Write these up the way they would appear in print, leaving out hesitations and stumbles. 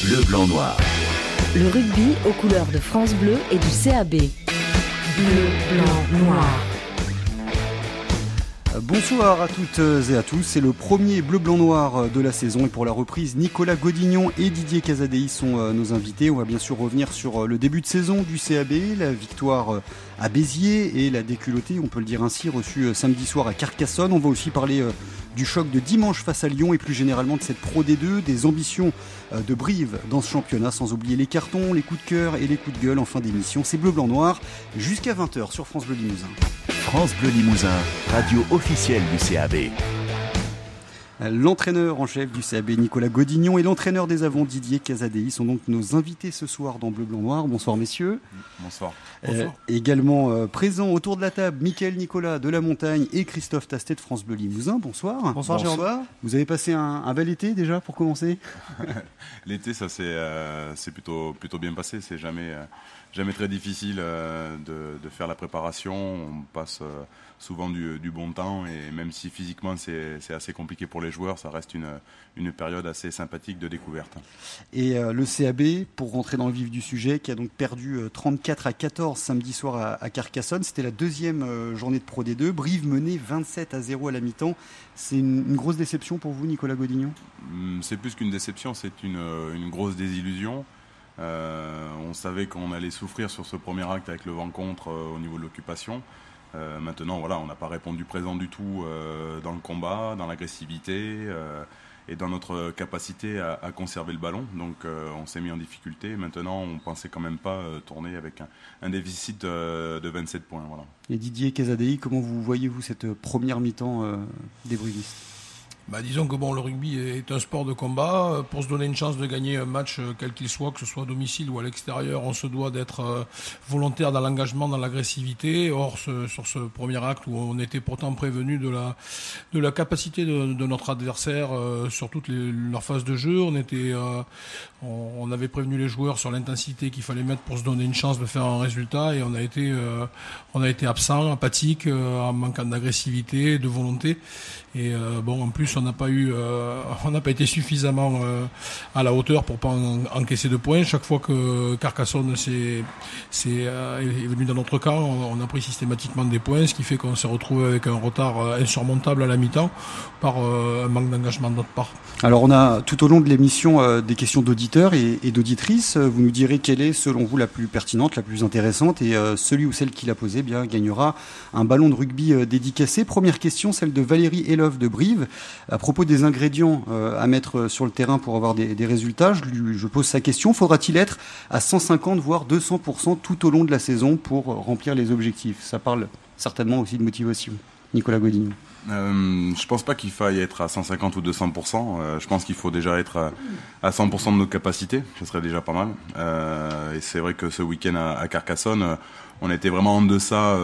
Bleu, blanc, noir. Le rugby aux couleurs de France Bleu et du CAB. Bleu, blanc, noir. Bonsoir à toutes et à tous, c'est le premier Bleu Blanc Noir de la saison et pour la reprise, Nicolas Godignon et Didier Casadei sont nos invités. On va bien sûr revenir sur le début de saison du CAB, la victoire à Béziers et la déculottée, on peut le dire ainsi, reçue samedi soir à Carcassonne. On va aussi parler du choc de dimanche face à Lyon et plus généralement de cette Pro D2, des ambitions de Brive dans ce championnat, sans oublier les cartons, les coups de cœur et les coups de gueule en fin d'émission. C'est Bleu Blanc Noir jusqu'à 20h sur France Bleu Limousin. France Bleu Limousin, radio officielle du CAB. L'entraîneur en chef du CAB, Nicolas Godignon, et l'entraîneur des avants, Didier Casadei, sont donc nos invités ce soir dans Bleu Blanc Noir. Bonsoir messieurs. Bonsoir. Également présents autour de la table, Mickaël Nicolas de La Montagne et Christophe Tastet de France Bleu Limousin. Bonsoir. Bonsoir. Vous avez passé un bel été déjà pour commencer? L'été, ça c'est plutôt bien passé. C'est jamais très difficile de faire la préparation. On passe souvent du bon temps et même si physiquement c'est assez compliqué pour les joueurs, ça reste une période assez sympathique de découverte. Et le CAB, pour rentrer dans le vif du sujet, qui a donc perdu 34-14 samedi soir à Carcassonne. C'était la deuxième journée de Pro D2. Brive menait 27-0 à la mi-temps. C'est une grosse déception pour vous, Nicolas Godignon? C'est plus qu'une déception, c'est une grosse désillusion. On savait qu'on allait souffrir sur ce premier acte avec le vent contre au niveau de l'occupation. Maintenant, voilà, on n'a pas répondu présent du tout dans le combat, dans l'agressivité et dans notre capacité à conserver le ballon. Donc, on s'est mis en difficulté. Maintenant, on ne pensait quand même pas tourner avec un déficit de 27 points. Voilà. Et Didier Casadei, comment voyez-vous cette première mi-temps des brivistes? Disons que le rugby est un sport de combat. Pour se donner une chance de gagner un match, quel qu'il soit, que ce soit à domicile ou à l'extérieur, on se doit d'être volontaire dans l'engagement, dans l'agressivité. Or, sur ce premier acte où on était pourtant prévenu de la capacité de notre adversaire sur toutes leurs phases de jeu, on avait prévenu les joueurs sur l'intensité qu'il fallait mettre pour se donner une chance de faire un résultat et on a été absent, apathique, en manquant d'agressivité, de volonté. Et en plus on n'a pas été suffisamment à la hauteur pour pas encaisser de points. Chaque fois que Carcassonne est venu dans notre camp, on a pris systématiquement des points, ce qui fait qu'on s'est retrouvé avec un retard insurmontable à la mi-temps par un manque d'engagement de notre part. Alors on a tout au long de l'émission des questions d'auditeurs et d'auditrices. Vous nous direz quelle est selon vous la plus pertinente, la plus intéressante et celui ou celle qui l'a posée gagnera un ballon de rugby dédicacé. Première question, celle de Valérie Elov de Brive. À propos des ingrédients à mettre sur le terrain pour avoir des résultats, je pose sa question. Faudra-t-il être à 150 voire 200% tout au long de la saison pour remplir les objectifs? Ça parle certainement aussi de motivation. Nicolas Godignon. Je pense pas qu'il faille être à 150 ou 200%. Je pense qu'il faut déjà être à 100% de nos capacités. Ce serait déjà pas mal. Et c'est vrai que ce week-end à Carcassonne, on était vraiment en deçà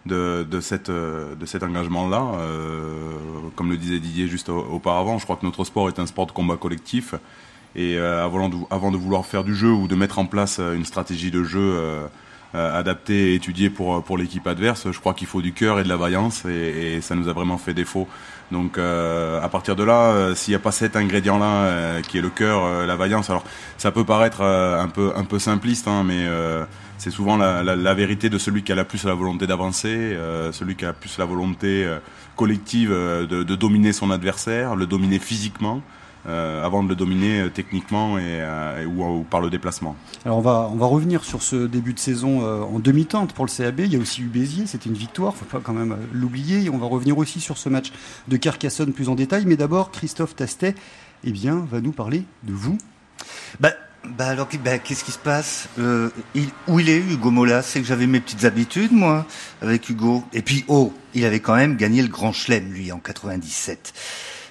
de cet engagement-là. Comme le disait Didier juste auparavant, je crois que notre sport est un sport de combat collectif. Et avant de vouloir faire du jeu ou de mettre en place une stratégie de jeu adapté et étudié pour l'équipe adverse, je crois qu'il faut du cœur et de la vaillance et ça nous a vraiment fait défaut. Donc à partir de là, s'il n'y a pas cet ingrédient-là qui est le cœur, la vaillance, alors ça peut paraître un peu simpliste, mais c'est souvent la vérité de celui qui a la plus la volonté d'avancer, celui qui a la plus la volonté collective de dominer son adversaire, le dominer physiquement. Avant de le dominer techniquement ou par le déplacement. Alors on va revenir sur ce début de saison en demi-teinte pour le CAB. Il y a aussi eu Béziers, c'était une victoire, faut pas quand même l'oublier. Et on va revenir aussi sur ce match de Carcassonne plus en détail. Mais d'abord, Christophe Tastet va nous parler de vous. Alors, qu'est-ce qui se passe où il est, Hugo Mola? C'est que j'avais mes petites habitudes, moi, avec Hugo. Et puis, il avait quand même gagné le Grand Chelem, lui, en 97.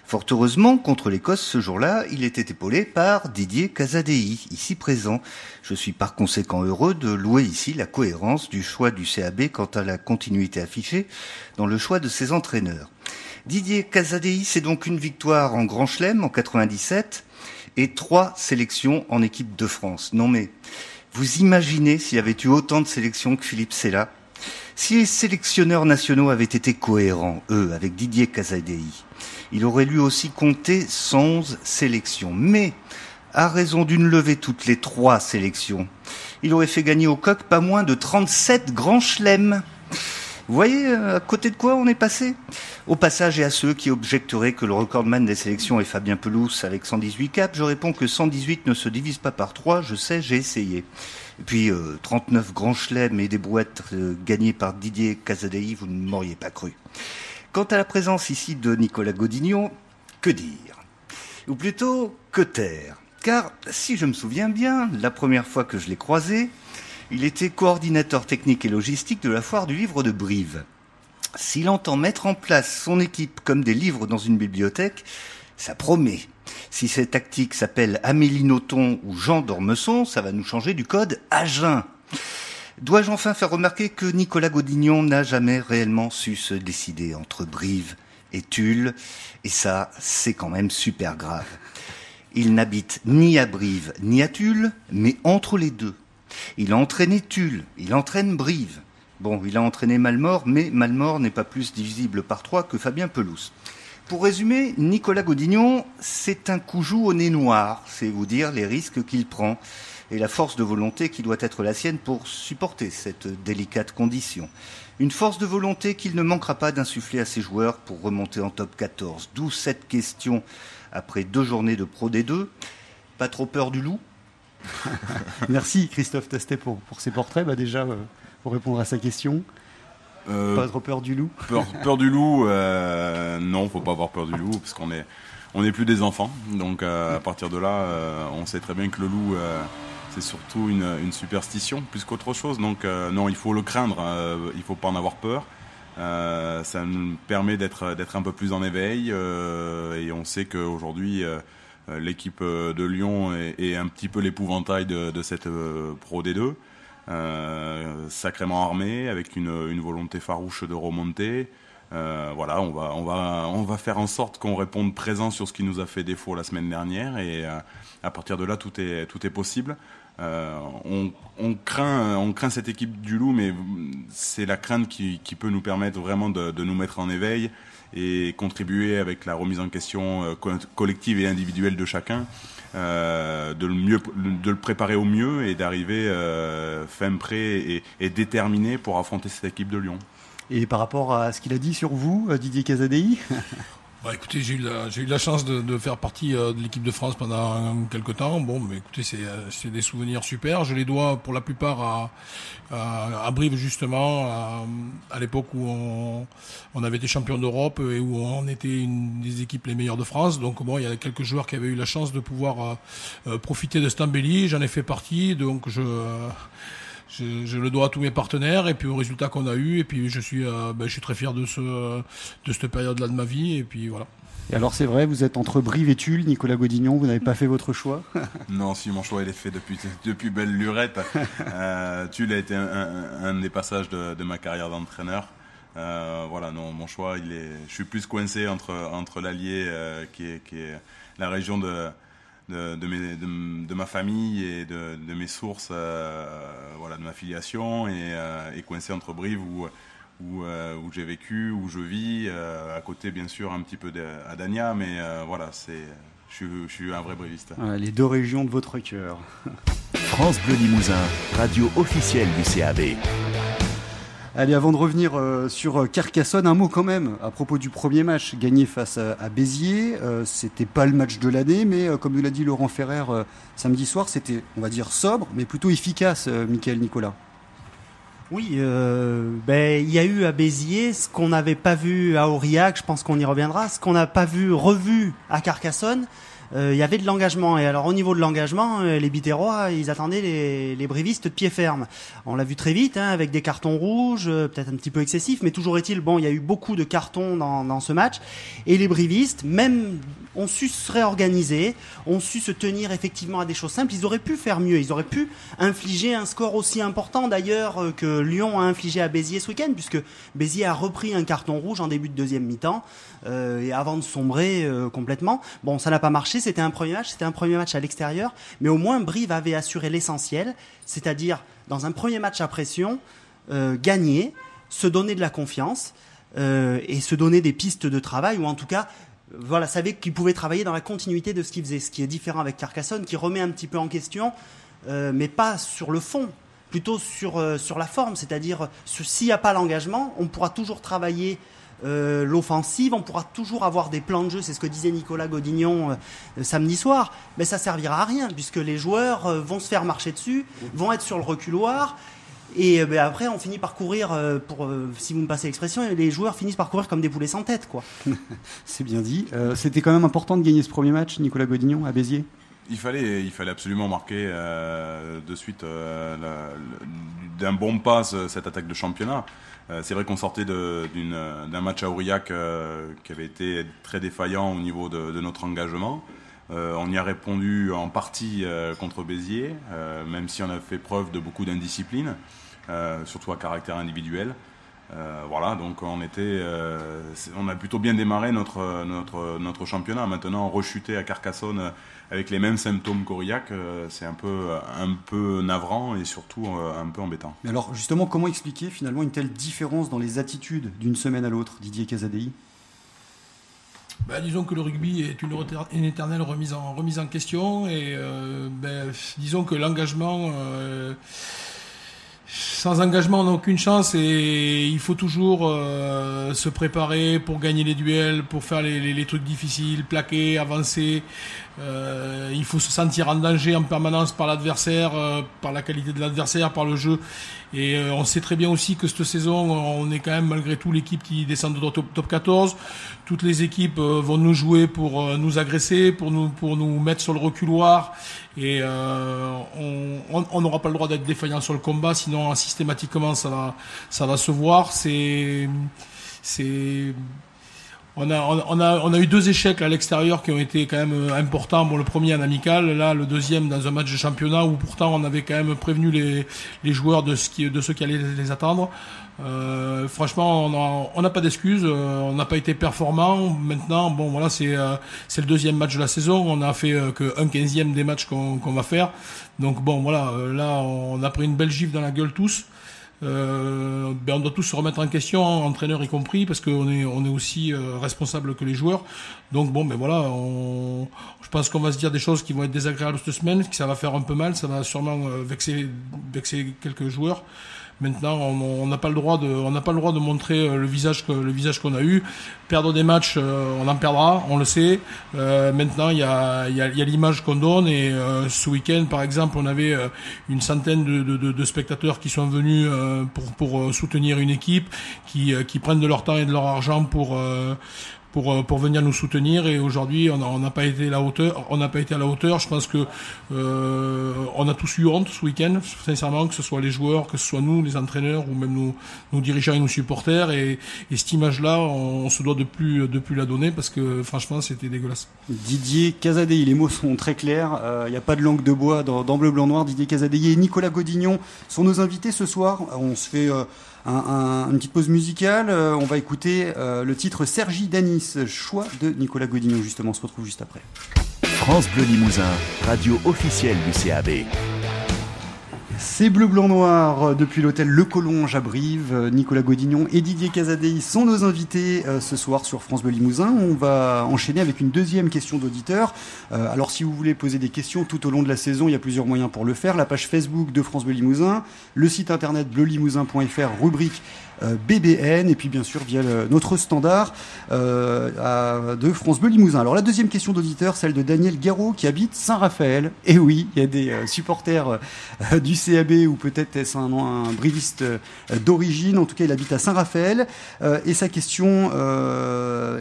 Fort heureusement, contre l'Écosse, ce jour-là, il était épaulé par Didier Casadei, ici présent. Je suis par conséquent heureux de louer ici la cohérence du choix du CAB quant à la continuité affichée dans le choix de ses entraîneurs. Didier Casadei, c'est donc une victoire en Grand Chelem en 97 et 3 sélections en équipe de France. Non mais, vous imaginez s'il y avait eu autant de sélections que Philippe Sella? Si les sélectionneurs nationaux avaient été cohérents, eux, avec Didier Casadei, il aurait lui aussi compté 111 sélections. Mais à raison d'une levée toutes les 3 sélections. Il aurait fait gagner au coq pas moins de 37 grands chelems. Vous voyez à côté de quoi on est passé ? Au passage, et à ceux qui objecteraient que le recordman des sélections est Fabien Pelouse avec 118 caps, je réponds que 118 ne se divise pas par 3, je sais, j'ai essayé. Et puis 39 grands chelems et des brouettes gagnées par Didier Casadei, vous ne m'auriez pas cru. Quant à la présence ici de Nicolas Godignon, que dire ? Ou plutôt, que taire ? Car, si je me souviens bien, la première fois que je l'ai croisé, il était coordinateur technique et logistique de la foire du livre de Brive. S'il entend mettre en place son équipe comme des livres dans une bibliothèque, ça promet. Si cette tactique s'appelle Amélie Nothomb ou Jean d'Ormesson, ça va nous changer du code Agen. Dois-je enfin faire remarquer que Nicolas Godignon n'a jamais réellement su se décider entre Brive et Tulle, et ça, c'est quand même super grave. Il n'habite ni à Brive ni à Tulle, mais entre les deux. Il a entraîné Tulle, il entraîne Brive. Bon, il a entraîné Malmort, mais Malmort n'est pas plus divisible par 3 que Fabien Pelouse. Pour résumer, Nicolas Godignon, c'est un coujou au nez noir, c'est vous dire les risques qu'il prend et la force de volonté qui doit être la sienne pour supporter cette délicate condition. Une force de volonté qu'il ne manquera pas d'insuffler à ses joueurs pour remonter en top 14. D'où cette question après 2 journées de Pro D2. Pas trop peur du loup ? Merci Christophe Tastet pour ces portraits. Déjà, pour répondre à sa question, pas trop peur du loup. Peur du loup, non, faut pas avoir peur du loup, parce qu'on est plus des enfants. Donc à partir de là, on sait très bien que le loup, c'est surtout une superstition plus qu'autre chose. Donc non, il faut le craindre, il faut pas en avoir peur. Ça nous permet d'être un peu plus en éveil, et on sait qu'aujourd'hui l'équipe de Lyon est un petit peu l'épouvantail de cette Pro D2, sacrément armée, avec une volonté farouche de remonter. Voilà, on va faire en sorte qu'on réponde présent sur ce qui nous a fait défaut la semaine dernière, et à partir de là tout est possible. On craint cette équipe du Loup, mais c'est la crainte qui peut nous permettre vraiment de nous mettre en éveil et contribuer avec la remise en question collective et individuelle de chacun, de le préparer au mieux et d'arriver fin prêt et déterminé pour affronter cette équipe de Lyon. Et par rapport à ce qu'il a dit sur vous, Didier Casadei? Écoutez, j'ai eu la chance de faire partie de l'équipe de France pendant quelques temps. Bon, mais écoutez, c'est des souvenirs super. Je les dois pour la plupart à Brive, justement, à l'époque où on avait été champion d'Europe et où on était une des équipes les meilleures de France. Donc bon, il y a quelques joueurs qui avaient eu la chance de pouvoir profiter de cette embellie. J'en ai fait partie, donc je le dois à tous mes partenaires et puis au résultat qu'on a eu, et puis je suis très fier de cette période-là de ma vie, et puis voilà. Et alors c'est vrai, vous êtes entre Brive et Tulle, Nicolas Godignon, vous n'avez pas fait votre choix? Non, si, mon choix il est fait depuis belle lurette. Tulle a été un des passages de ma carrière d'entraîneur. Voilà, non, mon choix je suis plus coincé entre l'Allier qui est la région de ma famille et de mes sources, voilà, de ma filiation, et coincé entre Brive où j'ai vécu, où je vis, à côté bien sûr un petit peu à Dagna, mais voilà, je suis un vrai briviste. Les deux régions de votre cœur. France Bleu Limousin, radio officielle du CAB. Allez, avant de revenir sur Carcassonne, un mot quand même à propos du premier match gagné face à Béziers. C'était pas le match de l'année, mais comme nous l'a dit Laurent Ferrer samedi soir, c'était, on va dire, sobre, mais plutôt efficace, Mickaël Nicolas. Oui, il y a eu à Béziers ce qu'on n'avait pas vu à Aurillac, je pense qu'on y reviendra, ce qu'on n'a pas revu à Carcassonne. Il y avait de l'engagement, et alors au niveau de l'engagement, les Biterrois, ils attendaient les brivistes de pied ferme. On l'a vu très vite, avec des cartons rouges, peut-être un petit peu excessifs, mais toujours est-il, il y a eu beaucoup de cartons dans ce match, et les brivistes, même, ont su se réorganiser, ont su se tenir effectivement à des choses simples. Ils auraient pu faire mieux, ils auraient pu infliger un score aussi important d'ailleurs que Lyon a infligé à Béziers ce week-end, puisque Béziers a repris un carton rouge en début de deuxième mi-temps, et avant de sombrer complètement. Bon, ça n'a pas marché. C'était un premier match à l'extérieur, mais au moins Brive avait assuré l'essentiel, c'est-à-dire dans un premier match à pression, gagner, se donner de la confiance et se donner des pistes de travail, ou en tout cas savait qu'il pouvait travailler dans la continuité de ce qu'il faisait, ce qui est différent avec Carcassonne, qui remet un petit peu en question, mais pas sur le fond, plutôt sur la forme, c'est-à-dire s'il n'y a pas l'engagement, on pourra toujours travailler l'offensive, on pourra toujours avoir des plans de jeu, c'est ce que disait Nicolas Godignon samedi soir, mais ça servira à rien, puisque les joueurs vont se faire marcher dessus, vont être sur le reculoir, et après on finit par courir, si vous me passez l'expression, les joueurs finissent par courir comme des poulets sans tête, quoi. C'est bien dit. C'était quand même important de gagner ce premier match, Nicolas Godignon, à Béziers. Il fallait absolument marquer de suite d'un bon pas cette attaque de championnat. C'est vrai qu'on sortait d'un match à Aurillac qui avait été très défaillant au niveau de notre engagement. On y a répondu en partie contre Béziers, même si on a fait preuve de beaucoup d'indiscipline, surtout à caractère individuel. Voilà, donc on a plutôt bien démarré notre championnat. Maintenant, rechuter à Carcassonne avec les mêmes symptômes qu'Aurillac, c'est un peu navrant et surtout un peu embêtant. Mais alors justement, comment expliquer finalement une telle différence dans les attitudes d'une semaine à l'autre, Didier Casadei? Disons que le rugby est une éternelle remise en question et disons que l'engagement... sans engagement, on n'a aucune chance et il faut toujours se préparer pour gagner les duels, pour faire les trucs difficiles, plaquer, avancer. Il faut se sentir en danger en permanence par l'adversaire, par la qualité de l'adversaire, par le jeu. Et on sait très bien aussi que cette saison, on est quand même malgré tout l'équipe qui descend de top 14. Toutes les équipes vont nous jouer pour nous agresser, pour nous mettre sur le reculoir. Et on n'aura pas le droit d'être défaillant sur le combat, sinon systématiquement ça va se voir. On a eu 2 échecs à l'extérieur qui ont été quand même importants. Bon, le premier en amical, là le deuxième dans un match de championnat où pourtant on avait quand même prévenu les joueurs de ceux qui allaient les attendre. Franchement, on n'a pas d'excuses, on n'a pas été performant. Maintenant, bon voilà, c'est le deuxième match de la saison. On a fait que 1/15 des matchs qu'on va faire. Donc bon voilà, là on a pris une belle gifle dans la gueule tous. On doit tous se remettre en question, entraîneur y compris, parce qu'on est aussi responsable que les joueurs. Donc bon, voilà, je pense qu'on va se dire des choses qui vont être désagréables cette semaine, que ça va faire un peu mal, ça va sûrement vexer quelques joueurs. Maintenant, on n'a pas le droit de montrer le visage qu'on a eu. Perdre des matchs, on en perdra, on le sait. Maintenant, il y a l'image qu'on donne et ce week-end, par exemple, on avait une centaine de spectateurs qui sont venus pour soutenir une équipe, qui prennent de leur temps et de leur argent pour venir nous soutenir, et aujourd'hui on n'a pas été à la hauteur. Je pense que on a tous eu honte ce week-end, sincèrement, que ce soit les joueurs, que ce soit nous, les entraîneurs, ou même nos dirigeants et nos supporters, et cette image-là, on se doit de plus la donner, parce que franchement c'était dégueulasse. Didier Casadei, les mots sont très clairs, il n'y a pas de langue de bois dans Bleu Blanc Noir. Didier Casadei et Nicolas Godignon sont nos invités ce soir. On se fait une petite pause musicale. On va écouter le titre Sergi Danis, choix de Nicolas Godignon. Justement, on se retrouve juste après. France Bleu Limousin, radio officielle du CAB. C'est Bleu Blanc Noir depuis l'hôtel Le Collonge à Brive. Nicolas Godignon et Didier Casadei sont nos invités ce soir sur France Bleu Limousin. On va enchaîner avec une deuxième question d'auditeur. Alors si vous voulez poser des questions tout au long de la saison, il y a plusieurs moyens pour le faire. La page Facebook de France Bleu Limousin, le site internet bleulimousin.fr, rubrique BBN, et puis bien sûr via notre standard de France Bleu Limousin. Alors la deuxième question d'auditeur, celle de Daniel Garot qui habite Saint-Raphaël. Et oui, il y a des supporters du CAB, ou peut-être est-ce un briviste d'origine. En tout cas, il habite à Saint-Raphaël. Et sa question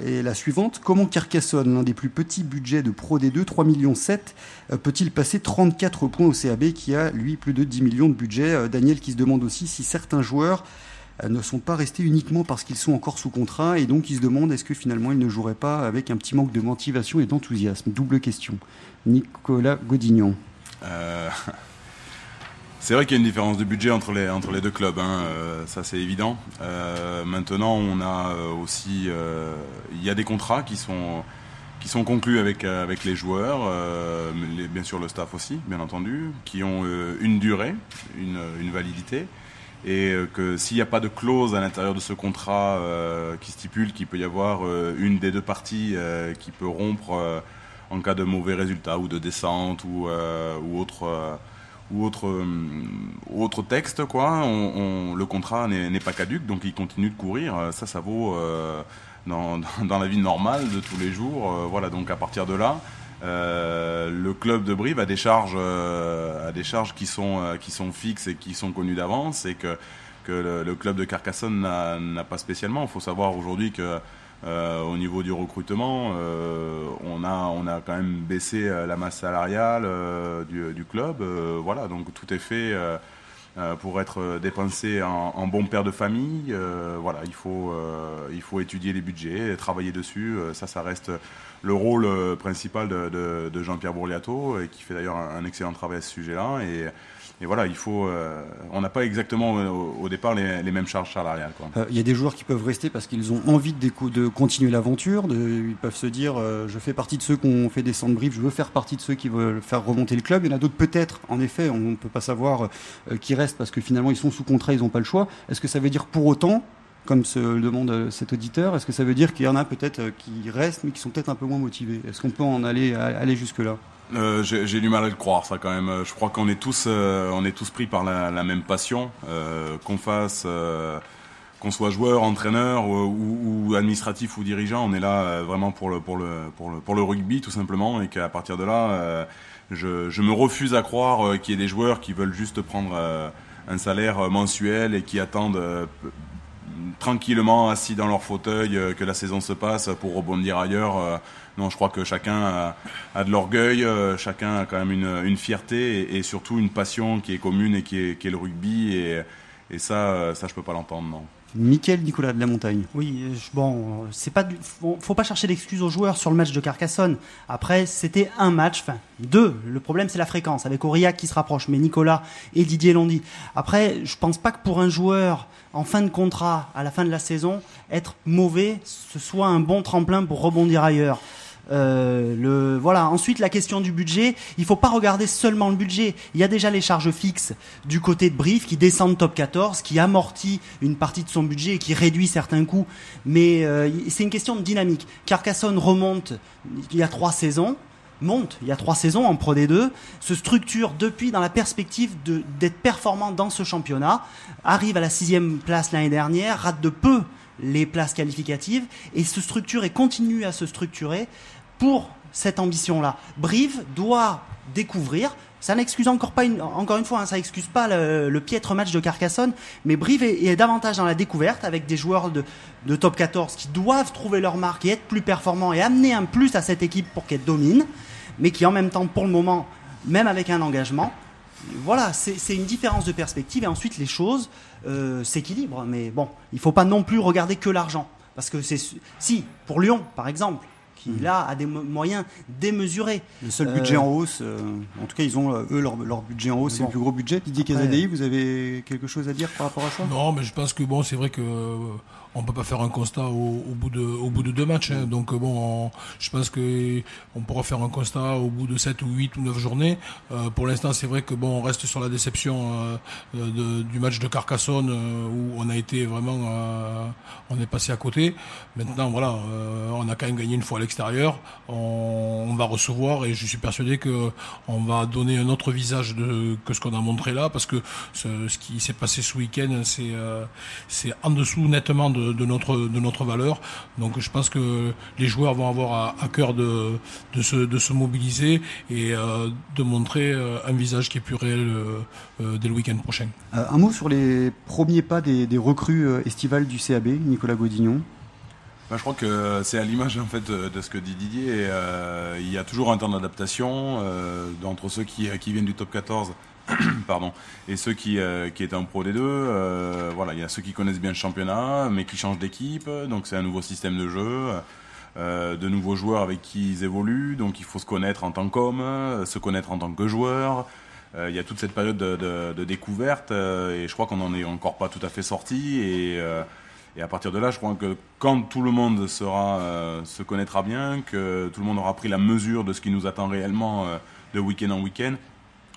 est la suivante: comment Carcassonne, l'un des plus petits budgets de Pro D2, 3,7 millions, peut-il passer 34 points au CAB qui a, lui, plus de 10 millions de budget? Daniel qui se demande aussi si certains joueurs ne sont pas restés uniquement parce qu'ils sont encore sous contrat, et donc ils se demandent est-ce que finalement ils ne joueraient pas avec un petit manque de motivation et d'enthousiasme. Double question. Nicolas Godignon. C'est vrai qu'il y a une différence de budget entre les deux clubs, ça c'est évident. Maintenant, on a aussi, il y a des contrats qui sont conclus avec les joueurs, bien sûr le staff aussi, bien entendu, qui ont une durée, une validité. et que s'il n'y a pas de clause à l'intérieur de ce contrat qui stipule qu'il peut y avoir une des deux parties qui peut rompre en cas de mauvais résultat ou de descente ou autre texte, quoi, le contrat n'est pas caduc, donc il continue de courir. Ça vaut dans la vie normale de tous les jours. Voilà, donc à partir de là, le club de Brive a des charges qui sont fixes et qui sont connues d'avance, et que le club de Carcassonne n'a pas spécialement. Il faut savoir aujourd'hui que au niveau du recrutement, on a quand même baissé la masse salariale du club. Voilà, donc tout est fait pour être dépensé en bon père de famille. Voilà, il faut étudier les budgets, travailler dessus. Ça reste le rôle principal de Jean-Pierre Bourliato, et qui fait d'ailleurs un excellent travail à ce sujet-là. Et voilà, on n'a pas exactement au départ les mêmes charges salariales, quoi. Y a des joueurs qui peuvent rester parce qu'ils ont envie de continuer l'aventure. Ils peuvent se dire, je fais partie de ceux qui ont fait descendre Brive, je veux faire partie de ceux qui veulent faire remonter le club. Il y en a d'autres peut-être, en effet, on ne peut pas savoir, qui restent parce que finalement ils sont sous contrat, ils n'ont pas le choix. Est-ce que ça veut dire pour autant, comme se le demande cet auditeur, est-ce que ça veut dire qu'il y en a peut-être qui restent mais qui sont peut-être un peu moins motivés? Est-ce qu'on peut en aller jusque-là? J'ai du mal à le croire, ça, quand même. Je crois qu'on est tous pris par la même passion, qu'on soit joueur, entraîneur ou administratif ou dirigeant. On est là vraiment pour le rugby, tout simplement, et qu'à partir de là, je me refuse à croire qu'il y ait des joueurs qui veulent juste prendre un salaire mensuel et qui attendent tranquillement assis dans leur fauteuil que la saison se passe pour rebondir ailleurs. Non, je crois que chacun a de l'orgueil, chacun a quand même une fierté et surtout une passion qui est commune et qui est le rugby, et ça je peux pas l'entendre, non. Mickaël Nicolas de la Montagne. Oui, faut pas chercher d'excuses aux joueurs sur le match de Carcassonne. Après, c'était un match, deux. Le problème, c'est la fréquence, avec Aurillac qui se rapproche, mais Nicolas et Didier l'ont dit. Après, je pense pas que pour un joueur en fin de contrat, à la fin de la saison, être mauvais, ce soit un bon tremplin pour rebondir ailleurs. Voilà. Ensuite, la question du budget, il faut pas regarder seulement le budget. Il y a déjà les charges fixes du côté de Brive qui descendent top 14, qui amortit une partie de son budget et qui réduit certains coûts. Mais c'est une question de dynamique. Carcassonne remonte il y a 3 saisons. Il y a 3 saisons en Pro D2, se structure depuis dans la perspective d'être performant dans ce championnat, arrive à la 6e place l'année dernière, rate de peu les places qualificatives et se structure et continue à se structurer pour cette ambition-là. Brive doit découvrir, ça n'excuse encore une fois, ça n'excuse pas le piètre match de Carcassonne, mais Brive est davantage dans la découverte avec des joueurs de top 14 qui doivent trouver leur marque et être plus performants et amener un plus à cette équipe pour qu'elle domine, mais qui en même temps, pour le moment, même avec un engagement, voilà, c'est une différence de perspective, et ensuite les choses s'équilibrent. Mais bon, il ne faut pas non plus regarder que l'argent, parce que si, pour Lyon, par exemple, qui là a des moyens démesurés. Le seul budget en hausse, en tout cas ils ont eux leur budget en hausse, c'est le plus gros budget. Didier Casadei, vous avez quelque chose à dire par rapport à ça? Non, mais je pense que c'est vrai que on peut pas faire un constat au bout de 2 matchs, hein. Donc je pense que on pourra faire un constat au bout de 7 ou 8 ou 9 journées. Pour l'instant, c'est vrai que on reste sur la déception du match de Carcassonne, où on a été vraiment on est passé à côté. Maintenant, voilà, on a quand même gagné une fois à l'extérieur. On va recevoir, et je suis persuadé que on va donner un autre visage que ce qu'on a montré là, parce que ce qui s'est passé ce week-end, c'est en dessous nettement de notre valeur. Donc je pense que les joueurs vont avoir à cœur de se mobiliser et de montrer un visage qui est plus réel dès le week-end prochain. Un mot sur les premiers pas des recrues estivales du CAB, Nicolas Godignon. Je crois que c'est à l'image en fait de ce que dit Didier. Il y a toujours un temps d'adaptation entre ceux qui viennent du top 14 pardon, et ceux qui étaient en Pro D2. Voilà, il y a ceux qui connaissent bien le championnat mais qui changent d'équipe, donc c'est un nouveau système de jeu, de nouveaux joueurs avec qui ils évoluent, donc il faut se connaître en tant qu'homme, se connaître en tant que joueur. Il y a toute cette période de découverte, et je crois qu'on n'en est encore pas tout à fait sorti, et à partir de là, je crois que quand tout le monde se connaîtra bien, que tout le monde aura pris la mesure de ce qui nous attend réellement de week-end en week-end,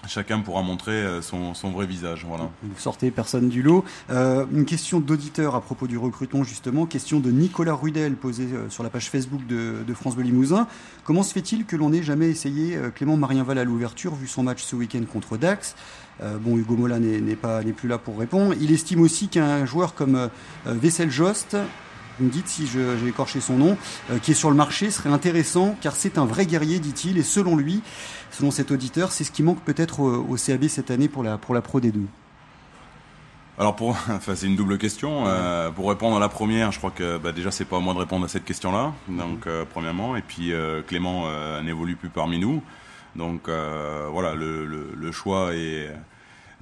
chacun pourra montrer son vrai visage. Voilà. Vous sortez personne du lot. Une question d'auditeur à propos du recrutement, justement. Question de Nicolas Rudel posée sur la page Facebook de France Bleu Limousin. Comment se fait-il que l'on n'ait jamais essayé Clément Marienval à l'ouverture, vu son match ce week-end contre Dax? Hugo Mola n'est plus là pour répondre. Il estime aussi qu'un joueur comme Vessel Jost, vous me dites si j'ai écorché son nom, qui est sur le marché, serait intéressant, car c'est un vrai guerrier, dit-il, et selon lui, selon cet auditeur, c'est ce qui manque peut-être au CAB cette année pour la Pro D2. Alors c'est une double question. Pour répondre à la première, je crois que déjà c'est pas à moi de répondre à cette question-là. Donc premièrement, et puis Clément n'évolue plus parmi nous. Donc voilà, le choix est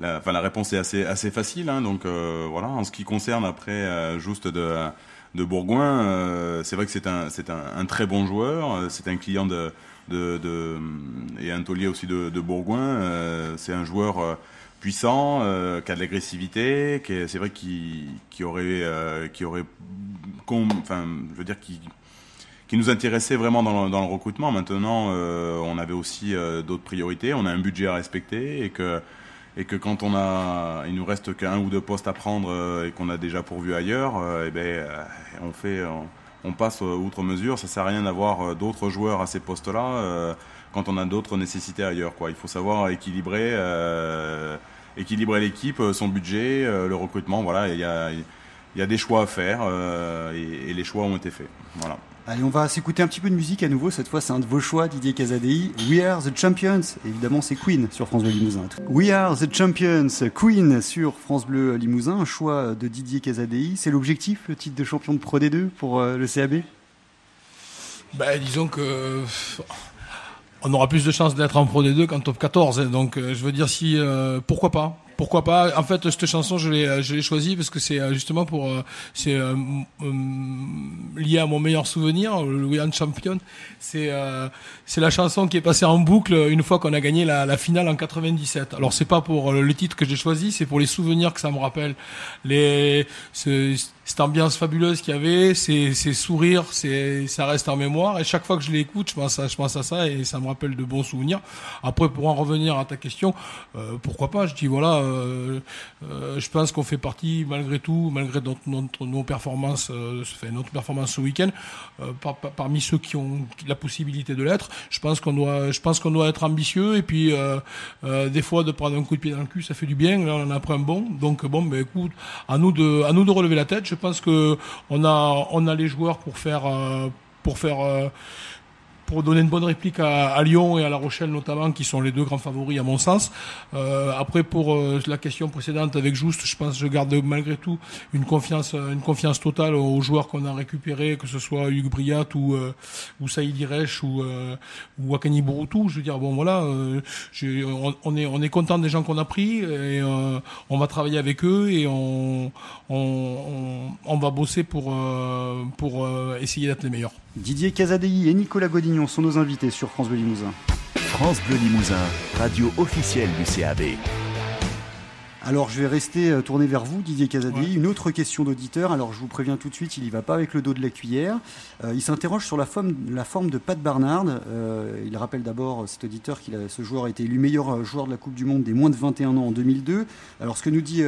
la réponse est assez facile. Hein, donc voilà, en ce qui concerne après juste de Bourgoin, c'est vrai que c'est un très bon joueur. C'est un client et un taulier aussi de Bourgoin. C'est un joueur puissant, qui a de l'agressivité, c'est vrai qui nous intéressait vraiment dans le recrutement. Maintenant, on avait aussi d'autres priorités. On a un budget à respecter et que quand il nous reste qu'un ou deux postes à prendre et qu'on a déjà pourvu ailleurs, on passe outre mesure. Ça sert à rien d'avoir d'autres joueurs à ces postes-là quand on a d'autres nécessités ailleurs, quoi. Il faut savoir équilibrer l'équipe, son budget, le recrutement. Voilà, il y a des choix à faire et les choix ont été faits. Voilà. Allez, on va s'écouter un petit peu de musique à nouveau. Cette fois, c'est un de vos choix, Didier Casadei. We Are the Champions. Évidemment, c'est Queen sur France Bleu Limousin. We Are the Champions, Queen sur France Bleu Limousin. Un choix de Didier Casadei. C'est l'objectif, le titre de champion de Pro D2 pour le CAB? Disons que on aura plus de chances d'être en Pro D2 qu'en top 14. Donc, je veux dire, pourquoi pas? Pourquoi pas? En fait, cette chanson, je l'ai choisie parce que c'est justement lié à mon meilleur souvenir, le We Are Champion. C'est la chanson qui est passée en boucle une fois qu'on a gagné la finale en 97. Alors, c'est pas pour le titre que j'ai choisi, c'est pour les souvenirs que ça me rappelle. Cette ambiance fabuleuse qu'il y avait, ces sourires, ça reste en mémoire. Et chaque fois que je l'écoute, je pense à ça et ça me rappelle de bons souvenirs. Après, pour en revenir à ta question, pourquoi pas? Je dis voilà, je pense qu'on fait partie malgré tout, malgré nos performances, notre performance ce week-end, parmi ceux qui ont la possibilité de l'être. Je pense qu'on doit être ambitieux et puis des fois de prendre un coup de pied dans le cul, ça fait du bien. Là, on en a pris un bon. Donc écoute, à nous de relever la tête. Je pense que on a les joueurs pour donner une bonne réplique à Lyon et à La Rochelle notamment, qui sont les deux grands favoris à mon sens. Après, pour la question précédente avec Juste, je garde malgré tout une confiance totale aux joueurs qu'on a récupérés, que ce soit Hugues Briat ou Saïd Irech ou Wakani Bouroutou. Je veux dire, bon voilà, on est content des gens qu'on a pris et on va travailler avec eux et on va bosser pour essayer d'être les meilleurs. Didier Casadei et Nicolas Godignon sont nos invités sur France Bleu Limousin. France Bleu Limousin, radio officielle du CAB. Alors je vais rester tourné vers vous, Didier Casadei. Ouais. Une autre question d'auditeur. Alors je vous préviens tout de suite, il y va pas avec le dos de la cuillère. Il s'interroge sur la forme de Pat Barnard. Il rappelle d'abord, cet auditeur, ce joueur a été élu meilleur joueur de la Coupe du Monde des moins de 21 ans en 2002. Alors ce que nous dit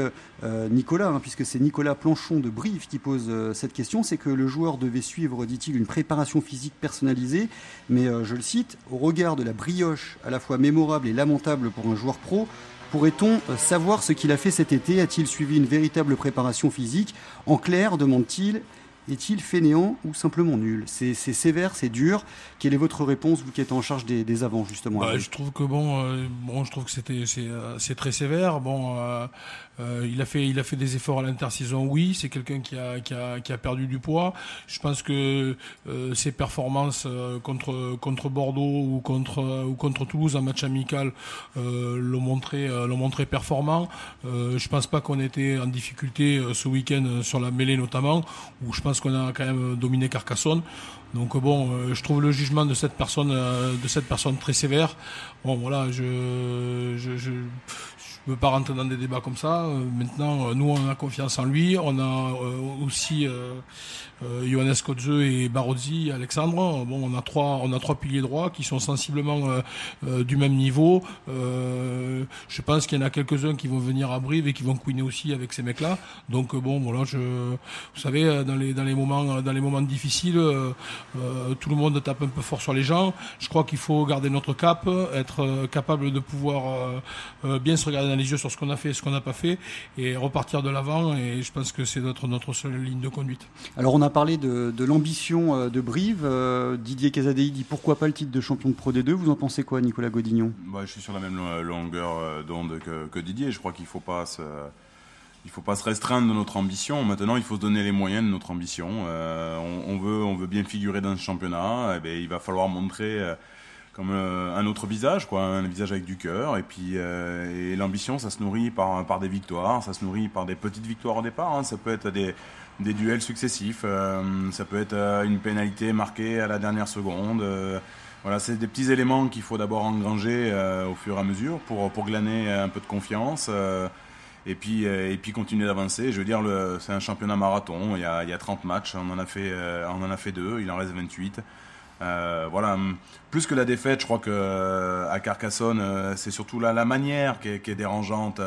Nicolas, puisque c'est Nicolas Planchon de Brive qui pose cette question, c'est que le joueur devait suivre, dit-il, une préparation physique personnalisée. Mais je le cite, au regard de la brioche à la fois mémorable et lamentable pour un joueur pro, pourrait-on savoir ce qu'il a fait cet été? A-t-il suivi une véritable préparation physique? En clair, demande-t-il, est-il fainéant ou simplement nul? C'est sévère, c'est dur. Quelle est votre réponse, vous qui êtes en charge des avants, justement? Je trouve que je trouve que c'est très sévère. Il a fait des efforts à l'intersaison, oui. C'est quelqu'un qui a perdu du poids. Je pense que ses performances contre Bordeaux ou contre Toulouse en match amical l'ont montré performant. Je pense pas qu'on était en difficulté ce week-end sur la mêlée notamment, où je pense qu'on a quand même dominé Carcassonne. Donc je trouve le jugement de cette personne très sévère. Bon voilà, ne veux pas rentrer dans des débats comme ça. Maintenant, nous, on a confiance en lui. On a aussi Johannes Kotze et Barozzi, Alexandre. Bon, on a trois piliers droits qui sont sensiblement du même niveau. Je pense qu'il y en a quelques-uns qui vont venir à Brive et qui vont couiner aussi avec ces mecs-là. Donc bon, voilà, vous savez, dans les moments difficiles, tout le monde tape un peu fort sur les gens. Je crois qu'il faut garder notre cap, être capable de pouvoir bien se regarder dans les yeux sur ce qu'on a fait et ce qu'on n'a pas fait, et repartir de l'avant. Et je pense que c'est notre seule ligne de conduite. Alors on a parlé de l'ambition de Brive. Didier Casadei dit pourquoi pas le titre de champion de Pro D2. Vous en pensez quoi, Nicolas Godignon ? Je suis sur la même longueur d'onde que Didier. Je crois qu'il faut pas se restreindre de notre ambition. Maintenant, il faut se donner les moyens de notre ambition. On veut bien figurer dans ce championnat. Il va falloir montrer comme un autre visage, quoi, un visage avec du cœur. Et puis, et l'ambition, ça se nourrit par des victoires. Ça se nourrit par des petites victoires au départ. Hein. Ça peut être des duels successifs. Ça peut être une pénalité marquée à la dernière seconde. Voilà, c'est des petits éléments qu'il faut d'abord engranger au fur et à mesure pour glaner un peu de confiance. Et puis continuer d'avancer. Je veux dire, c'est un championnat marathon. Il y a 30 matchs. On en a fait 2. Il en reste 28. Voilà. Plus que la défaite, je crois que à Carcassonne, c'est surtout la manière qui est dérangeante.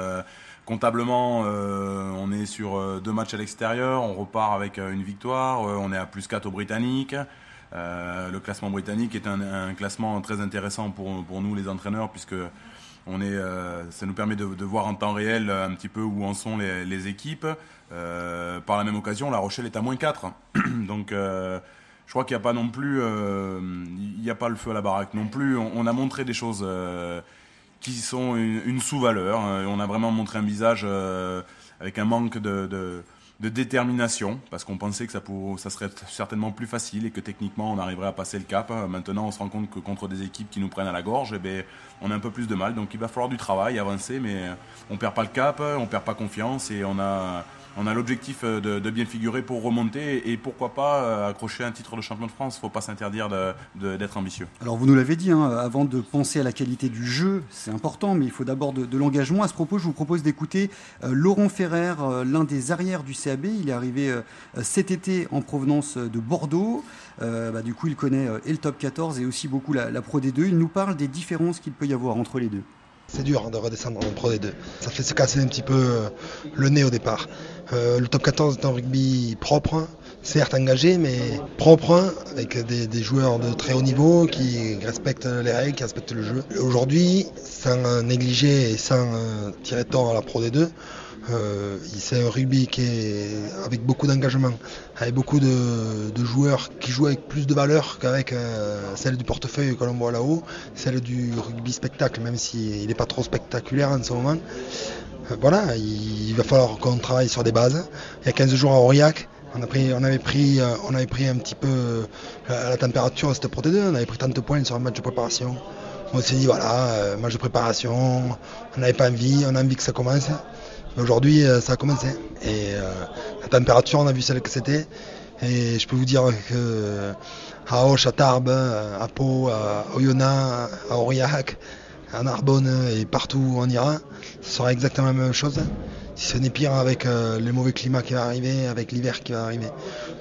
Comptablement, on est sur 2 matchs à l'extérieur. On repart avec une victoire. On est à +4 aux Britanniques. Le classement britannique est un classement très intéressant pour nous les entraîneurs, puisque ça nous permet de voir en temps réel un petit peu où en sont les équipes. Par la même occasion, La Rochelle est à -4. Donc je crois qu'il n'y a pas non plus, il n'y a pas le feu à la baraque non plus. On a montré des choses qui sont une sous-valeur. On a vraiment montré un visage avec un manque de détermination, parce qu'on pensait que ça serait certainement plus facile et que techniquement on arriverait à passer le cap. Maintenant on se rend compte que contre des équipes qui nous prennent à la gorge, on a un peu plus de mal. Donc il va falloir du travail, avancer, mais on perd pas le cap, on perd pas confiance, et on a l'objectif de bien figurer pour remonter, et pourquoi pas accrocher un titre de champion de France. Il ne faut pas s'interdire d'être ambitieux. Alors vous nous l'avez dit, avant de penser à la qualité du jeu, c'est important, mais il faut d'abord de l'engagement. À ce propos, je vous propose d'écouter Laurent Ferrer, l'un des arrières du CAB. Il est arrivé cet été en provenance de Bordeaux. Du coup, il connaît et le top 14 et aussi beaucoup la Pro D2. Il nous parle des différences qu'il peut y avoir entre les deux. C'est dur de redescendre en Pro D2. Ça fait se casser un petit peu le nez au départ. Le top 14 est un rugby propre, certes engagé, mais propre, avec des joueurs de très haut niveau qui respectent les règles, qui respectent le jeu. Aujourd'hui, sans négliger et sans tirer tort à la Pro D2, c'est un rugby qui est avec beaucoup d'engagement, avec beaucoup de joueurs qui jouent avec plus de valeur qu'avec celle du portefeuille que l'on voit là-haut, celle du rugby spectacle, même s'il n'est pas trop spectaculaire en ce moment. Voilà, il va falloir qu'on travaille sur des bases. Il y a 15 jours à Aurillac, on avait pris un petit peu la température de cette Pro D2, on avait pris 30 points sur un match de préparation. On s'est dit voilà, match de préparation, on n'avait pas envie, on a envie que ça commence. Aujourd'hui, ça a commencé. Et la température, on a vu celle que c'était. Et je peux vous dire qu'à Auch, à Tarbes, à Pau, à Oyonnax, à Aurillac, à Narbonne et partout où on ira, ce sera exactement la même chose. Si ce n'est pire avec le mauvais climat qui va arriver, avec l'hiver qui va arriver.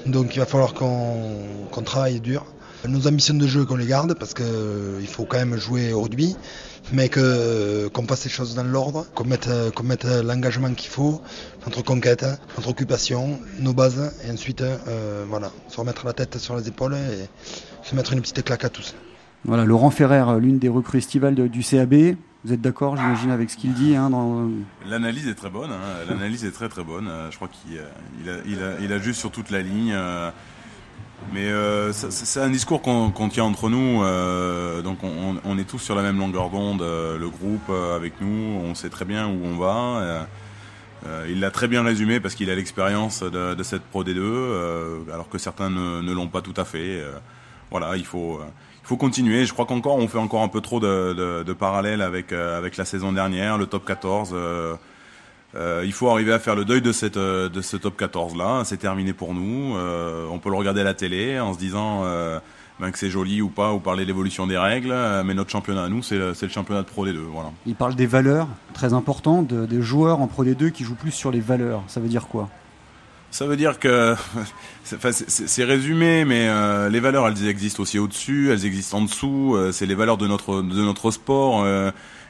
Donc il va falloir qu'on travaille dur. Nos ambitions de jeu, qu'on les garde, parce qu'il faut quand même jouer au rugby, mais qu'on fasse les choses dans l'ordre, qu'on mette l'engagement qu'il faut, notre conquête, notre occupation, nos bases, et ensuite se remettre la tête sur les épaules et se mettre une petite claque à tous. Voilà, Laurent Ferrer, l'une des recrues estivales du CAB. Vous êtes d'accord, j'imagine, avec ce qu'il dit L'analyse est très bonne, l'analyse est très très bonne. Je crois qu'il a juste sur toute la ligne. Mais c'est un discours qu'on tient entre nous, donc on est tous sur la même longueur d'onde, le groupe avec nous, on sait très bien où on va. Il l'a très bien résumé parce qu'il a l'expérience de cette Pro D2, alors que certains ne l'ont pas tout à fait. Voilà, il faut continuer. Je crois on fait encore un peu trop de parallèles avec la saison dernière, le top 14. Il faut arriver à faire le deuil de ce top 14 là. C'est terminé pour nous. On peut le regarder à la télé en se disant que c'est joli ou pas, ou parler de l'évolution des règles, mais notre championnat à nous, c'est le championnat de Pro D2. Voilà. Il parle des valeurs, très importantes, des joueurs en Pro D2 qui jouent plus sur les valeurs. Ça veut dire quoi ? Ça veut dire que c'est résumé, mais les valeurs, elles existent aussi au-dessus, elles existent en dessous. C'est les valeurs de notre sport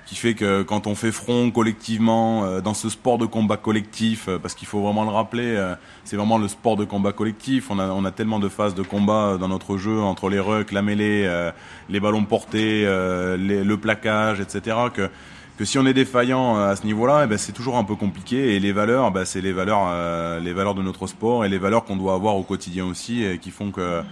qui fait que quand on fait front collectivement dans ce sport de combat collectif, parce qu'il faut vraiment le rappeler, c'est vraiment le sport de combat collectif. On a tellement de phases de combat dans notre jeu entre les rucks, la mêlée, les ballons portés, le plaquage, etc. que si on est défaillant à ce niveau-là, c'est toujours un peu compliqué. Et les valeurs, c'est les valeurs de notre sport et les valeurs qu'on doit avoir au quotidien aussi, et qui font que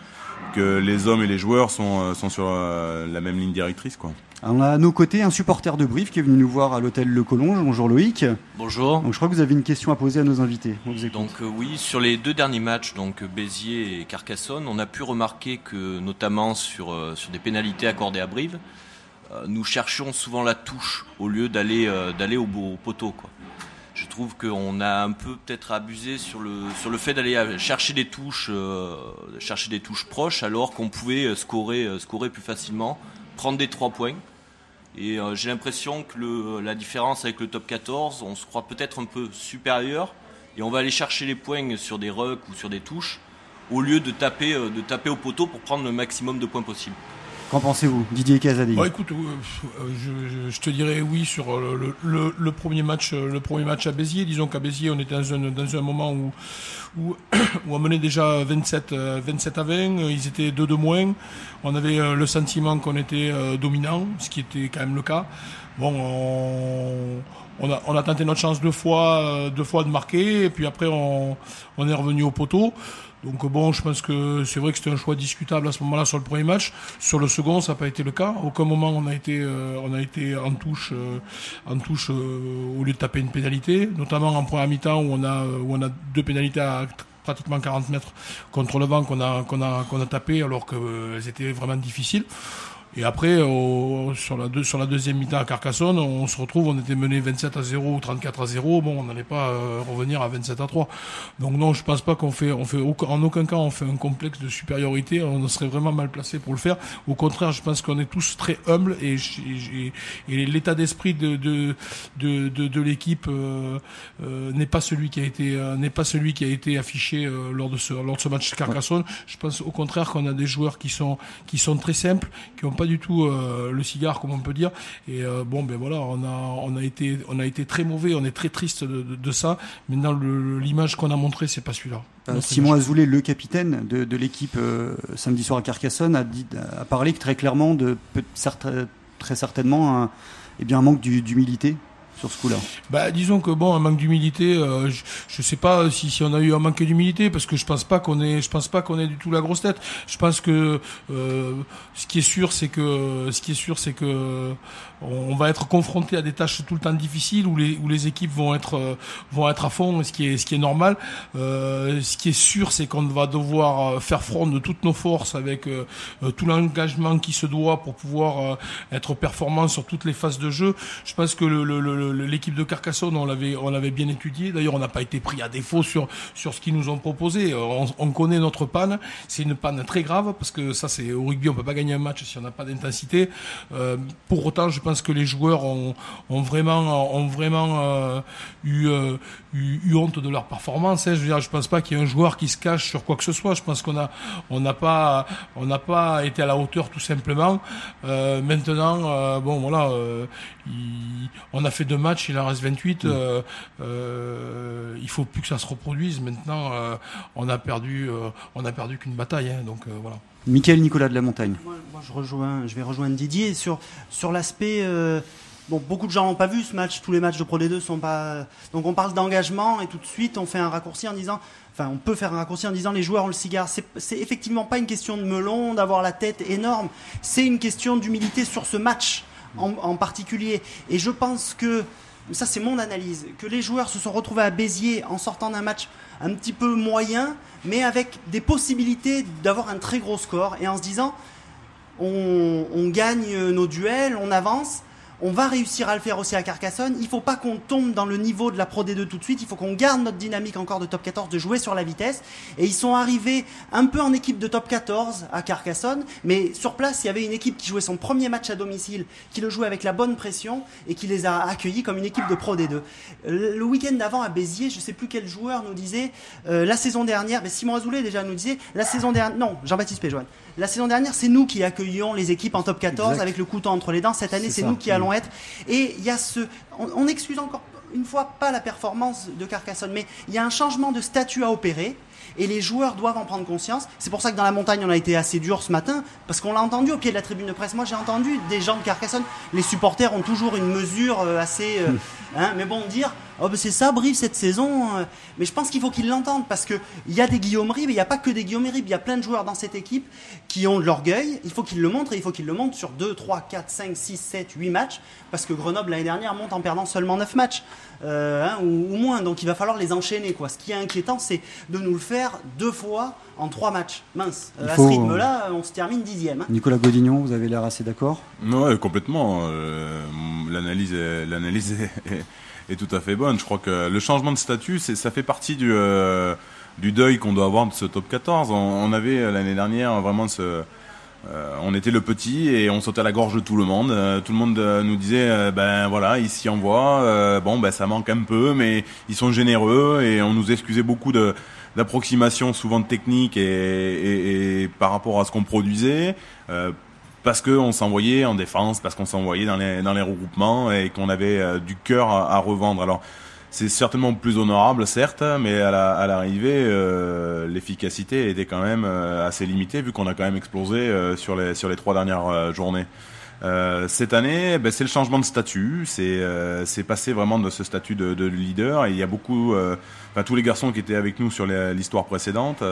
les hommes et les joueurs sont sur la même ligne directrice, quoi. Alors, on a à nos côtés un supporter de Brive qui est venu nous voir à l'hôtel Le Collonge. Bonjour Loïc. Bonjour. Donc je crois que vous avez une question à poser à nos invités. Donc oui, sur les 2 derniers matchs, donc Béziers et Carcassonne, on a pu remarquer que notamment sur des pénalités accordées à Brive, nous cherchions souvent la touche au lieu d'aller au poteau, quoi. Je trouve qu'on a un peu peut-être abusé sur le fait d'aller chercher des touches proches, alors qu'on pouvait scorer plus facilement, prendre des 3 points. Et j'ai l'impression que la différence avec le top 14, on se croit peut-être un peu supérieur et on va aller chercher les points sur des rucks ou sur des touches au lieu de taper au poteau pour prendre le maximum de points possible. Qu'en pensez-vous, Didier Casadi ? Écoute, je te dirais oui sur le premier match à Béziers. Disons qu'à Béziers, on était dans un moment où on menait déjà 27 à 20. Ils étaient 2 de moins. On avait le sentiment qu'on était dominant, ce qui était quand même le cas. Bon, on a tenté notre chance deux fois de marquer, et puis après on est revenu au poteau. Donc bon, je pense que c'est vrai que c'était un choix discutable à ce moment-là sur le premier match. Sur le second, ça n'a pas été le cas. À aucun moment on a été en touche au lieu de taper une pénalité, notamment en première mi-temps où on a 2 pénalités à pratiquement 40 mètres contre le vent qu'on a tapé alors qu'elles étaient vraiment difficiles. Et après, sur la deuxième mi-temps à Carcassonne, on se retrouve, on était mené 27-0 ou 34-0. Bon, on n'allait pas revenir à 27-3. Donc non, je pense pas en aucun cas on fait un complexe de supériorité. On serait vraiment mal placé pour le faire. Au contraire, je pense qu'on est tous très humbles et l'état d'esprit de l'équipe n'est pas celui qui a été affiché lors de ce match Carcassonne. Je pense au contraire qu'on a des joueurs qui sont très simples, qui ont pas du tout le cigare, comme on peut dire, et voilà, on a été très mauvais, on est très triste de ça. Maintenant, l'image qu'on a montrée, c'est pas celui-là. Simon Azoulay, le capitaine de l'équipe samedi soir à Carcassonne, a parlé très clairement de très certainement un manque d'humilité sur ce coup-là. Disons que un manque d'humilité, je sais pas si on a eu un manque d'humilité, parce que je pense pas qu'on ait du tout la grosse tête. Je pense que ce qui est sûr c'est que on va être confronté à des tâches tout le temps difficiles où les équipes vont être à fond, ce qui est normal. Ce qui est sûr, c'est qu'on va devoir faire front de toutes nos forces avec tout l'engagement qui se doit pour pouvoir être performant sur toutes les phases de jeu. Je pense que l'équipe de Carcassonne, on l'avait bien étudié. D'ailleurs, on n'a pas été pris à défaut sur ce qu'ils nous ont proposé. On connaît notre panne. C'est une panne très grave, parce que ça, c'est au rugby, on peut pas gagner un match si on n'a pas d'intensité. Pour autant, je pense que les joueurs ont vraiment eu honte de leur performance. Je veux dire, je pense pas qu'il y ait un joueur qui se cache sur quoi que ce soit. Je pense qu'on n'a pas été à la hauteur, tout simplement. Maintenant, on a fait 2 matchs, il en reste 28. Il faut plus que ça se reproduise. Maintenant, on a perdu qu'une bataille. Donc voilà. Mickaël Nicolas de la Montagne. Moi, je vais rejoindre Didier sur l'aspect. Beaucoup de gens n'ont pas vu ce match. Tous les matchs de Pro D2 sont pas. Donc on parle d'engagement et tout de suite on fait un raccourci en disant. Enfin, on peut faire un raccourci en disant les joueurs ont le cigare. C'est effectivement pas une question de melon, d'avoir la tête énorme. C'est une question d'humilité sur ce match en particulier. Et je pense que, ça c'est mon analyse, que les joueurs se sont retrouvés à Béziers en sortant d'un match un petit peu moyen, mais avec des possibilités d'avoir un très gros score, et en se disant on gagne nos duels, on avance. On va réussir à le faire aussi à Carcassonne. Il ne faut pas qu'on tombe dans le niveau de la Pro D2 tout de suite. Il faut qu'on garde notre dynamique encore de top 14, de jouer sur la vitesse. Et ils sont arrivés un peu en équipe de top 14 à Carcassonne. Mais sur place, il y avait une équipe qui jouait son premier match à domicile, qui le jouait avec la bonne pression et qui les a accueillis comme une équipe de Pro D2. Le week-end d'avant à Béziers, je ne sais plus quel joueur nous disait, la saison dernière, Simon Azoulay déjà nous disait, la saison dernière, non, Jean-Baptiste Péjoine. La saison dernière, c'est nous qui accueillions les équipes en top 14 avec le couteau entre les dents. Cette année, c'est nous qui allons être. Et il y a on excuse encore une fois pas la performance de Carcassonne, mais il y a un changement de statut à opérer. Et les joueurs doivent en prendre conscience. C'est pour ça que dans la montagne, on a été assez dur ce matin, parce qu'on l'a entendu au pied de la tribune de presse. Moi, j'ai entendu des gens de Carcassonne. Les supporters ont toujours une mesure assez... mais bon, dire, c'est ça, Brive, cette saison. Mais je pense qu'il faut qu'ils l'entendent, parce qu'il y a des Guillaume Ribes, mais il n'y a pas que des Guillaume Ribes. Il y a plein de joueurs dans cette équipe qui ont de l'orgueil. Il faut qu'ils le montrent, et il faut qu'ils le montrent sur 2, 3, 4, 5, 6, 7, 8 matchs, parce que Grenoble, l'année dernière, monte en perdant seulement 9 matchs. Ou moins, donc il va falloir les enchaîner, quoi. Ce qui est inquiétant, c'est de nous le faire 2 fois en 3 matchs. Mince, à ce rythme-là, on se termine 10e. Nicolas Godignon, vous avez l'air assez d'accord? Ouais, complètement. L'analyse est tout à fait bonne. Je crois que le changement de statut, ça fait partie du deuil qu'on doit avoir de ce top 14. On avait l'année dernière vraiment on était le petit et on sautait à la gorge de tout le monde. Tout le monde nous disait voilà, ils s'y envoient. Ça manque un peu, mais ils sont généreux et on nous excusait beaucoup d'approximations, souvent de technique et par rapport à ce qu'on produisait. Parce qu'on s'envoyait en défense, parce qu'on s'envoyait dans les regroupements et qu'on avait du cœur à revendre. Alors c'est certainement plus honorable, certes, mais à l'arrivée, l'efficacité était quand même assez limitée vu qu'on a quand même explosé sur les 3 dernières journées. Cette année, c'est le changement de statut, c'est passé vraiment de ce statut de leader et il y a beaucoup, tous les garçons qui étaient avec nous sur l'histoire précédente.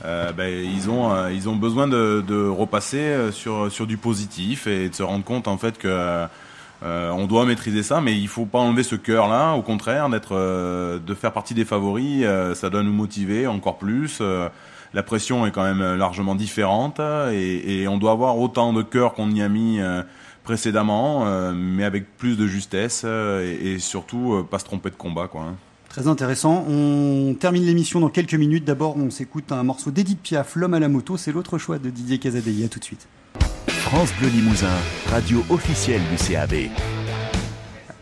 Ils ont besoin de repasser sur du positif et de se rendre compte en fait que on doit maîtriser ça, mais il faut pas enlever ce cœur-là. Au contraire, de faire partie des favoris, ça doit nous motiver encore plus. La pression est quand même largement différente et on doit avoir autant de cœur qu'on y a mis précédemment, mais avec plus de justesse et surtout pas se tromper de combat, quoi. Très intéressant. On termine l'émission dans quelques minutes. D'abord, on s'écoute un morceau d'Edith Piaf, L'homme à la moto. C'est l'autre choix de Didier Casadei. À tout de suite. France Bleu Limousin, radio officielle du CAB.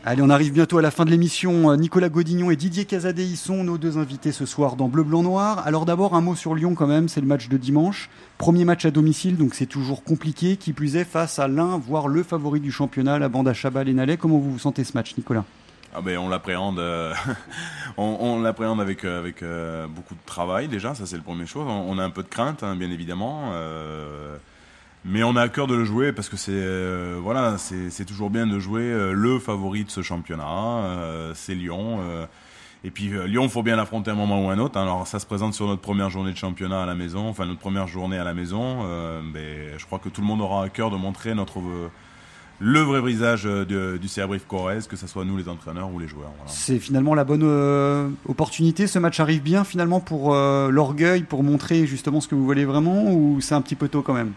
Allez, on arrive bientôt à la fin de l'émission. Nicolas Godignon et Didier Casadei sont nos 2 invités ce soir dans Bleu, Blanc, Noir. Alors d'abord, un mot sur Lyon quand même. C'est le match de dimanche. Premier match à domicile, donc c'est toujours compliqué. Qui plus est, face à l'un, voire le favori du championnat, la bande à Chabal et Nalais. Comment vous sentez ce match, Nicolas ? On l'appréhende, on l'appréhende avec beaucoup de travail déjà, ça c'est la première chose. On a un peu de crainte, bien évidemment, mais on a à cœur de le jouer parce que c'est toujours bien de jouer le favori de ce championnat, c'est Lyon. Et puis Lyon, faut bien l'affronter à un moment ou à un autre. Alors ça se présente sur notre première journée de championnat à la maison, enfin notre première journée à la maison. Mais je crois que tout le monde aura à cœur de montrer le vrai visage du CA Brive Corrèze, que ce soit nous les entraîneurs ou les joueurs. Voilà. C'est finalement la bonne opportunité. Ce match arrive bien finalement pour l'orgueil, pour montrer justement ce que vous voulez vraiment, ou c'est un petit peu tôt quand même?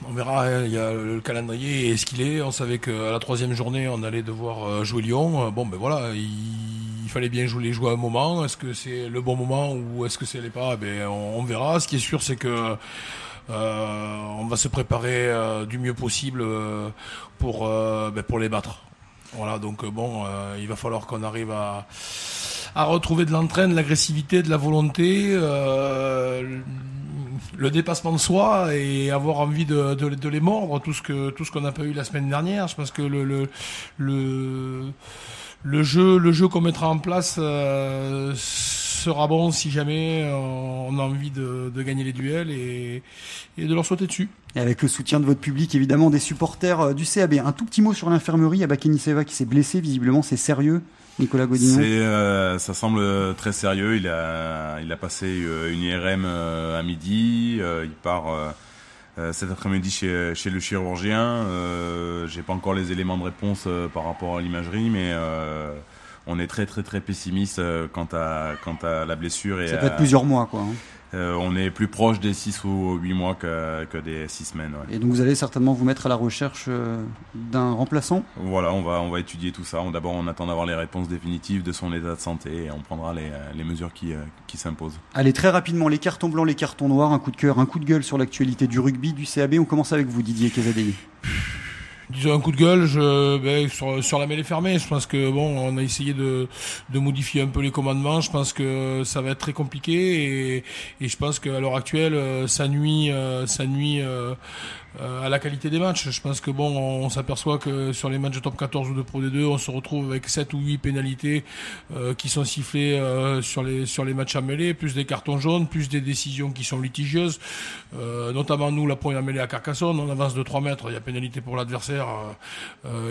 On verra, hein. Il y a le calendrier est ce qu'il est. On savait qu'à la 3e journée, on allait devoir jouer Lyon. Il fallait bien les jouer à un moment. Est-ce que c'est le bon moment ou est-ce que c'est les pas? On verra. Ce qui est sûr, c'est que on va se préparer du mieux possible pour les battre. Voilà, donc il va falloir qu'on arrive à retrouver de l'entrain, de l'agressivité, de la volonté, le dépassement de soi et avoir envie de les mordre, tout ce qu'on n'a pas eu la semaine dernière. Je pense que le jeu qu'on mettra en place sera bon si jamais on a envie de gagner les duels et de leur sauter dessus. Et avec le soutien de votre public, évidemment, des supporters du CAB. Un tout petit mot sur l'infirmerie. Abakeni Seva qui s'est blessé, visiblement, c'est sérieux, Nicolas Godignon? Ça semble très sérieux. Il a passé une IRM à midi. Il part cet après-midi chez le chirurgien. J'ai pas encore les éléments de réponse par rapport à l'imagerie, mais on est très très très pessimiste quant à la blessure. Ça peut être plusieurs mois, quoi. on est plus proche des 6 ou 8 mois que des 6 semaines. Ouais. Et donc vous allez certainement vous mettre à la recherche d'un remplaçant ? Voilà, on va étudier tout ça. D'abord, on attend d'avoir les réponses définitives de son état de santé et on prendra les mesures qui s'imposent. Allez, très rapidement, les cartons blancs, les cartons noirs, un coup de cœur, un coup de gueule sur l'actualité du rugby, du CAB. On commence avec vous, Didier Casadei. Disons un coup de gueule, sur la mêlée fermée. Je pense que on a essayé de modifier un peu les commandements. Je pense que ça va être très compliqué et je pense qu'à l'heure actuelle, ça nuit à la qualité des matchs. Je pense que on s'aperçoit que sur les matchs de top 14 ou de Pro D2, on se retrouve avec 7 ou 8 pénalités qui sont sifflées sur les matchs à mêlée, plus des cartons jaunes, plus des décisions qui sont litigieuses. Notamment nous, la première mêlée à Carcassonne, on avance de 3 mètres, il y a pénalité pour l'adversaire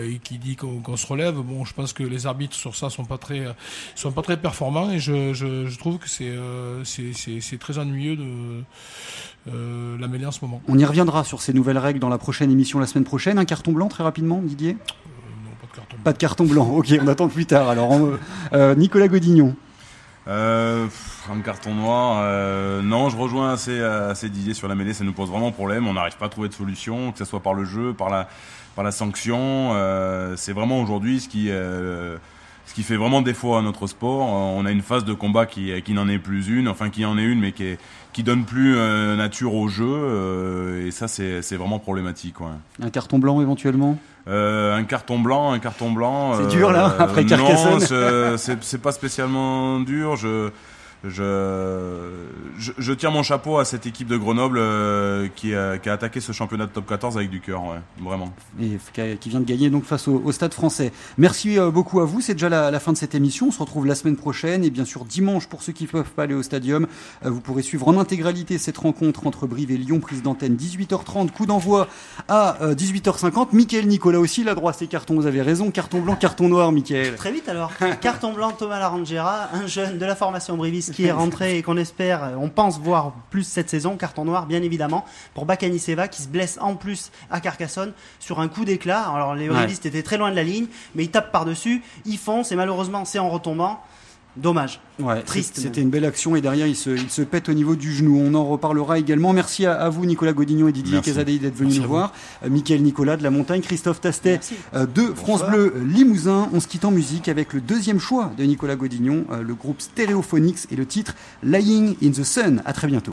et qui dit qu'on se relève. Je pense que les arbitres sur ça sont pas très performants et je trouve que c'est très ennuyeux de la mêlée en ce moment. On y reviendra sur ces nouvelles règles dans la prochaine émission la semaine prochaine. Un carton blanc très rapidement, Didier ? Non, pas de carton blanc. Pas de carton blanc, ok, on attend plus tard. Alors, Nicolas Godignon. Un carton noir, non, je rejoins assez Didier sur la mêlée, ça nous pose vraiment problème, on n'arrive pas à trouver de solution, que ce soit par le jeu, par la sanction, c'est vraiment aujourd'hui ce qui fait vraiment défaut à notre sport. On a une phase de combat qui n'en est plus une, enfin qui en est une mais qui donne plus nature au jeu, et ça c'est vraiment problématique. Ouais. Un carton blanc éventuellement ? Un carton blanc. C'est dur là, après Carcassonne. Non, c'est pas spécialement dur. Je tire mon chapeau à cette équipe de Grenoble qui a attaqué ce championnat de top 14 avec du cœur, ouais, vraiment. Et qui vient de gagner donc face au Stade Français. Merci beaucoup à vous, c'est déjà la fin de cette émission. On se retrouve la semaine prochaine et bien sûr dimanche pour ceux qui ne peuvent pas aller au stadium. Vous pourrez suivre en intégralité cette rencontre entre Brive et Lyon, prise d'antenne 18h30, coup d'envoi à 18h50. Mickaël Nicolas aussi, là droit c'est carton, vous avez raison, carton blanc, carton noir, Mickaël. Très vite alors. Carton blanc, Thomas Larangera, un jeune de la formation briviste qui est rentré et qu'on espère, on pense voir plus cette saison. Carton noir bien évidemment pour Bakani Seva qui se blesse en plus à Carcassonne sur un coup d'éclat. Alors les brivistes étaient très loin de la ligne mais ils tapent par-dessus, ils foncent et malheureusement c'est en retombant. Dommage. Ouais, triste. C'était une belle action et derrière il se pète au niveau du genou. On en reparlera également. Merci à vous Nicolas Godignon et Didier Casadei d'être venus nous voir. Mickaël Nicolas de la Montagne, Christophe Tastet de France Bleu Limousin. On se quitte en musique avec le deuxième choix de Nicolas Godignon, le groupe Stereophonics et le titre Lying in the Sun. À très bientôt.